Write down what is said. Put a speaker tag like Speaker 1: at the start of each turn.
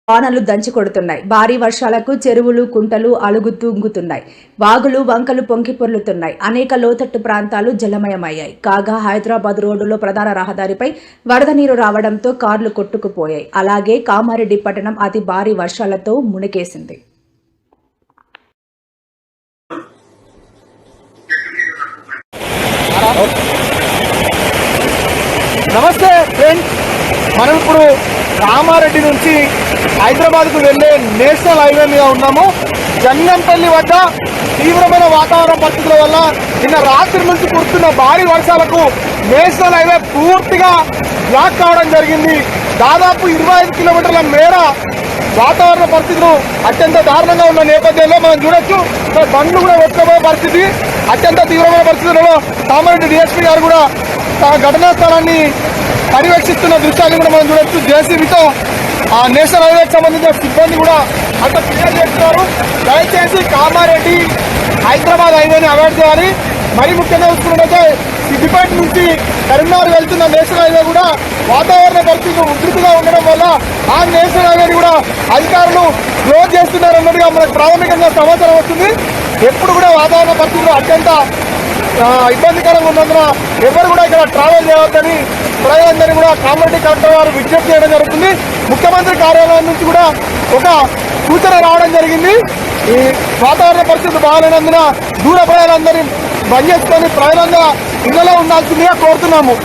Speaker 1: వానలు దంచి కొడుతున్నాయి. భారీ వర్షాలకు చెరువులు, కుంటలు అలుగుతుంగుతున్నాయి. వాగులు, వంకలు పొంగి పొర్లుతున్నాయి. అనేక లోతట్టు ప్రాంతాలు జలమయమయ్యాయి. కాగా హైదరాబాద్ రోడ్డులో ప్రధాన రహదారిపై వరద నీరు రావడంతో కార్లు కొట్టుకుపోయాయి. అలాగే కామారెడ్డి పట్టణం అతి భారీ వర్షాలతో మునిగేసింది.
Speaker 2: నమస్తే ఫ్రెండ్స్, మనం ఇప్పుడు కామారెడ్డి నుంచి హైదరాబాద్కు వెళ్లే నేషనల్ హైవే మీద ఉన్నాము. జంగంపల్లి వద్ద తీవ్రమైన వాతావరణ పరిస్థితుల వల్ల నిన్న రాత్రి నుంచి కురుస్తున్న భారీ వర్షాలకు నేషనల్ హైవే పూర్తిగా బ్లాక్ కావడం జరిగింది. దాదాపు 25 కిలోమీటర్ల మేర వాతావరణ పరిస్థితులు అత్యంత దారుణంగా ఉన్న నేపథ్యంలో మనం చూడొచ్చు, బండ్లు కూడా వచ్చబోయే పరిస్థితి. అత్యంత తీవ్రమైన పరిస్థితుల్లో కామారెడ్డి డిఎస్పీ గారు కూడా ఘటనా స్థలాన్ని పర్యవేక్షిస్తున్న దృశ్యాన్ని కూడా మనం చూడొచ్చు. జేసీబీతో ఆ నేషనల్ హైవేకి సంబంధించిన సిబ్బంది కూడా అంత క్లియర్ చేస్తున్నారు. దయచేసి కామారెడ్డి హైదరాబాద్ హైవేని అవాయిడ్ చేయాలి. మరీ ముఖ్యంగా చూసుకున్నట్లయితే సిద్దిపేట నుంచి కరీంనగర్ వెళ్తున్న నేషనల్ హైవే కూడా వాతావరణ పరిస్థితులు ఉధృతిగా ఉండడం వల్ల ఆ నేషనల్ హైవేని కూడా అధికారులు క్లోజ్ చేస్తున్నారన్నట్టుగా మనకు ప్రాథమికంగా సమాచారం వస్తుంది. ఎప్పుడు కూడా వాతావరణ పరిస్థితులు అత్యంత ఇబ్బందికరంగా ఉన్నందున ఎవరు కూడా ఇక్కడ ట్రావెల్ చేయవద్దని ప్రజలందరినీ కూడా కామారెడ్డి కలెక్టర్ గారు విజ్ఞప్తి చేయడం జరుగుతుంది. ముఖ్యమంత్రి కార్యాలయం నుంచి కూడా ఒక సూచన రావడం జరిగింది. ఈ వాతావరణ పరిస్థితులు బాగాలేనందున దూర ప్రజలందరినీ బంద్ చేసుకొని ప్రజలంగా ఇళ్లలో ఉండాల్సిందిగా కోరుతున్నాము.